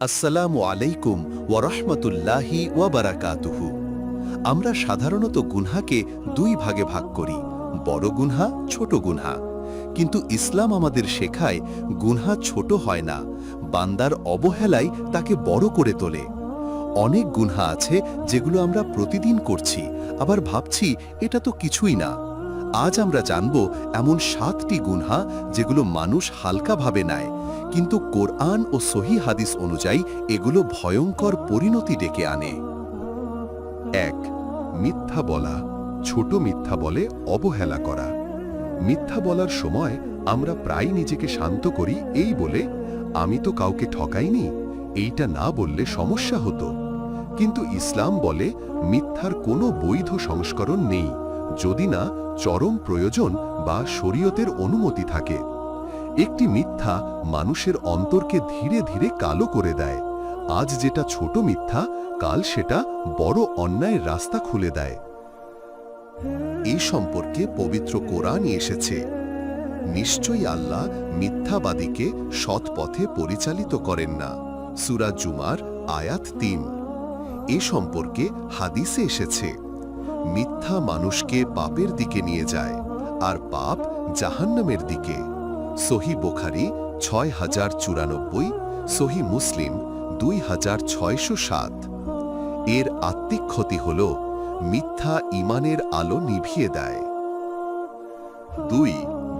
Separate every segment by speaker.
Speaker 1: আসসালামু আলাইকুম ওয়া রাহমাতুল্লাহি ওয়া বারাকাতুহু। আমরা সাধারণত গুনহাকে দুই ভাগে ভাগ করি, বড় গুনহা, ছোট গুনহা। কিন্তু ইসলাম আমাদের শেখায় গুনহা ছোট হয় না, বান্দার অবহেলাই তাকে বড় করে তোলে। অনেক গুনহা আছে যেগুলো আমরা প্রতিদিন করছি, আবার ভাবছি এটা তো কিছুই না। আজ আমরা জানব এমন 7টি গুনহা যেগুলো মানুষ হালকাভাবে নেয়, কিন্তু কোরআন ও সহিহ হাদিস অনুযায়ী এগুলো ভয়ঙ্কর পরিণতি ডেকে আনে।
Speaker 2: ১. মিথ্যা বলা, ছোট মিথ্যা বলে অবহেলা করা। মিথ্যা বলার সময় আমরা প্রায় নিজেকে শান্ত করি এই বলে, আমি তো কাউকে ঠকাইনি, এইটা না বললে সমস্যা হতো। কিন্তু ইসলাম বলে মিথ্যার কোনো বৈধ সংস্করণ নেই, যদি না চরম প্রয়োজন বা শরীয়তের অনুমতি থাকে। একটি মিথ্যা মানুষের অন্তরকে ধীরে ধীরে কালো করে দেয়। আজ যেটা ছোট মিথ্যা, কাল সেটা বড় অন্যায়ের রাস্তা খুলে দেয়।
Speaker 1: এই সম্পর্কে পবিত্র কোরআনই এসেছে, নিশ্চয়ই আল্লাহ মিথ্যাবাদীকে সৎ পথে পরিচালিত করেন না। সূরা জুমার আয়াত ৩। এ সম্পর্কে হাদিসে এসেছে, মিথ্যা মানুষকে পাপের দিকে নিয়ে যায়, আর পাপ জাহান্নামের দিকে। সহিহ বুখারী ৬০৯৪, সহিহ মুসলিম ২৬০৭। এর আত্মিক ক্ষতি হল মিথ্যা ঈমানের আলো নিভিয়ে দেয়।
Speaker 2: ২.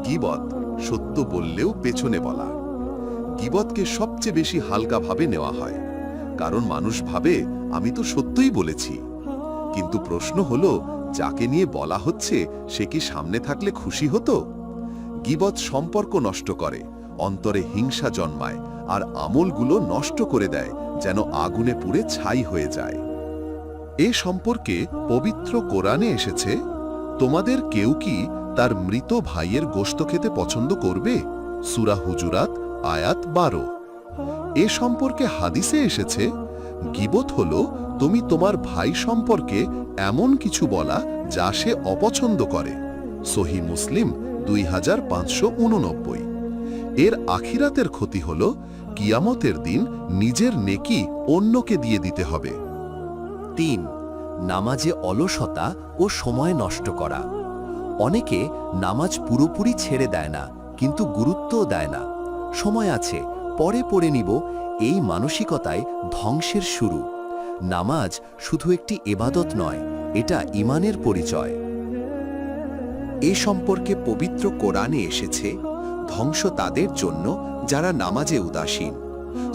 Speaker 2: গীবত, সত্য বললেও পেছনে বলা। গীবতকে সবচেয়ে বেশি হালকাভাবে নেওয়া হয়, কারণ মানুষ ভাবে আমি তো সত্যই বলেছি। কিন্তু প্রশ্ন হলো, যাকে নিয়ে বলা হচ্ছে সে কি সামনে থাকলে খুশি হতো? গীবত সম্পর্ক নষ্ট করে, অন্তরে হিংসা জন্মায়, আর আমলগুলো নষ্ট করে দেয়, যেন আগুনে পুড়ে ছাই হয়ে যায়। এ সম্পর্কে পবিত্র কোরআনে এসেছে, তোমাদের কেউ কি তার মৃত ভাইয়ের গোশত খেতে পছন্দ করবে? সূরা হুজুরাত আয়াত ১২। এ সম্পর্কে হাদিসে এসেছে, গীবত হলো তুমি তোমার ভাই সম্পর্কে এমন কিছু বলা যা সে অপছন্দ করে। সহিহ মুসলিম ২৫৮৯। এর আখিরাতের ক্ষতি হল কিয়ামতের দিন নিজের নেকি অন্যকে দিয়ে দিতে হবে।
Speaker 1: ৩. নামাজে অলসতা ও সময় নষ্ট করা। অনেকে নামাজ পুরোপুরি ছেড়ে দেয় না, কিন্তু গুরুত্বও দেয় না। সময় আছে, পরে পড়ে নিব, এই মানসিকতায় ধ্বংসের শুরু। নামাজ শুধু একটি ইবাদত নয়, এটা ঈমানের পরিচয়। এ সম্পর্কে পবিত্র কোরআনে এসেছে, ধ্বংস তাদের জন্য যারা নামাজে উদাসীন।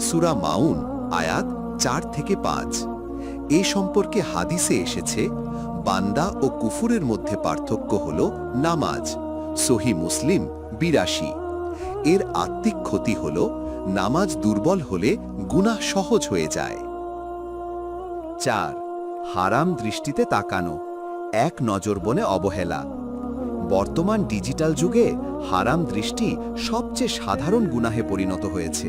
Speaker 1: সূরা মাউন আয়াত ৪ থেকে ৫। এ সম্পর্কে হাদিসে এসেছে, বান্দা ও কুফুরের মধ্যে পার্থক্য হল নামাজ। সহিহ মুসলিম ৮২। এর আত্মিক ক্ষতি হল নামাজ দুর্বল হলে গুনাহ সহজ হয়ে যায়। ৪. হারাম দৃষ্টিতে তাকানো, এক নজর বনে অবহেলা। বর্তমান ডিজিটাল যুগে হারাম দৃষ্টি সবচেয়ে সাধারণ গুনাহে পরিণত হয়েছে।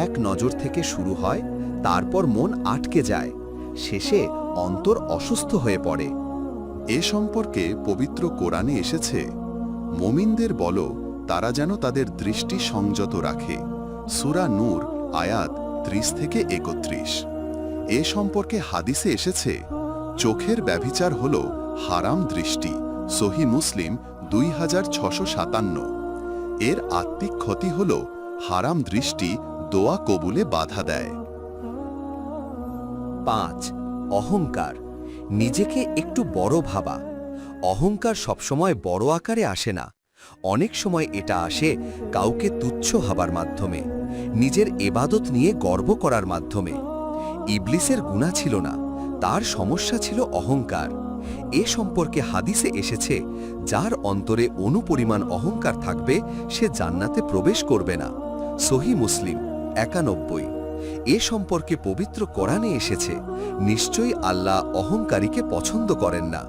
Speaker 1: এক নজর থেকে শুরু হয়, তারপর মন আটকে যায়, শেষে অন্তর অসুস্থ হয়ে পড়ে।
Speaker 2: এ সম্পর্কে পবিত্র কোরআনে এসেছে, মুমিনদের বলো তারা যেন তাদের দৃষ্টি সংযত রাখে। সূরা নূর আয়াত ৩০ থেকে ৩১। এ সম্পর্কে হাদিসে এসেছে, চোখের ব্যভিচার হল হারাম দৃষ্টি। সহিহ মুসলিম ২৬৫৭। এর আত্মিক ক্ষতি হল হারাম দৃষ্টি দোয়া কবুলে বাধা দেয়।
Speaker 1: ৫. অহংকার, নিজেকে একটু বড় ভাবা। অহংকার সবসময় বড় আকারে আসে না, অনেক সময় এটা আসে কাউকে তুচ্ছ ভাবার মাধ্যমে, নিজের এবাদত নিয়ে গর্ব করার মাধ্যমে। ইবলিসের গুনাহ ছিল না, তার সমস্যা ছিল অহংকার। এ সম্পর্কে হাদিসে এসেছে, যার অন্তরে অনুপরিমাণ অহংকার থাকবে সে জান্নাতে প্রবেশ করবে না। সহিহ মুসলিম ৯১। এ সম্পর্কে পবিত্র কোরআনে এসেছে, নিশ্চয়ই আল্লাহ অহংকারীকে পছন্দ করেন না।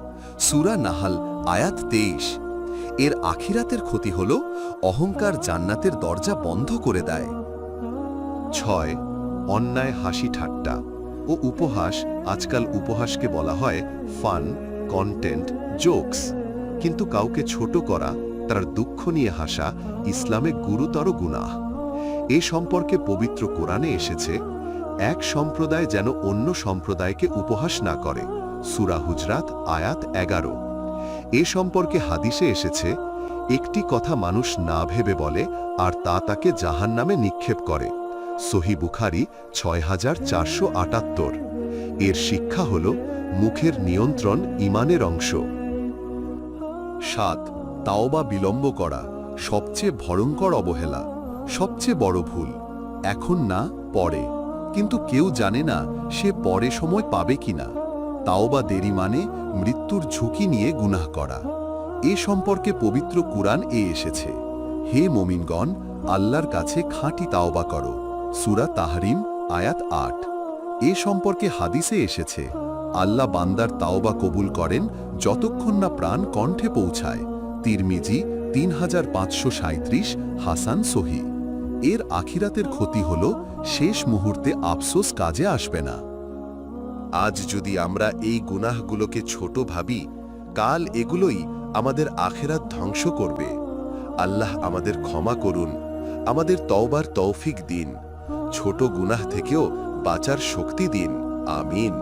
Speaker 1: সূরা নাহাল আয়াত ২৩। এর আখিরাতের ক্ষতি হল অহংকার জান্নাতের দরজা বন্ধ করে দেয়।
Speaker 2: ৬. অন্যায় হাসি ঠাট্টা ও উপহাস। আজকাল উপহাসকে বলা হয় ফান, কন্টেন্ট, জোকস। কিন্তু কাউকে ছোট করা, তার দুঃখ নিয়ে হাসা ইসলামে গুরুতর গুনাহ। এ সম্পর্কে পবিত্র কোরআনে এসেছে, এক সম্প্রদায় যেন অন্য সম্প্রদায়কে উপহাস না করে। সূরা হুজরাত আয়াত 11। এ সম্পর্কে হাদিসে এসেছে, একটি কথা মানুষ না ভেবে বলে আর তা তাকে জাহান্নামে নিক্ষেপ করে। সহিহ বুখারী 6478। এর শিক্ষা হল মুখের নিয়ন্ত্রণ ঈমানের অংশ। 7. তাওবা বিলম্ব করা সবচেয়ে ভয়ঙ্কর অবহেলা, সবচেয়ে বড় ভুল। এখন না, পরে। কিন্তু কেউ জানে না সে পরে সময় পাবে কিনা। তাওবা দেরি মানে মৃত্যুর ঝুঁকি নিয়ে গুনাহ করা। এ সম্পর্কে পবিত্র কুরআন এসেছে, হে মুমিনগণ, আল্লাহর কাছে খাঁটি তাওবা করো। সূরা তাহরিম আয়াত 8। এ সম্পর্কে হাদিসে এসেছে, আল্লাহ বান্দার তাওবা কবুল করেন যতক্ষণ না প্রাণ কণ্ঠে পৌঁছায়। তিরমিজি 3537, হাসান সহিহ। এর আখিরাতের ক্ষতি হল শেষ মুহূর্তে আফসোস কাজে আসবে না। আজ যদি আমরা এই গুনাহগুলোকে ছোট ভাবি, কাল এগুলোই আমাদের আখিরাত ধ্বংস করবে। আল্লাহ আমাদের ক্ষমা করুন, আমাদের তওবার তৌফিক দিন, ছোট গুনাহ থেকেও বাঁচার শক্তি দিন। আমিন।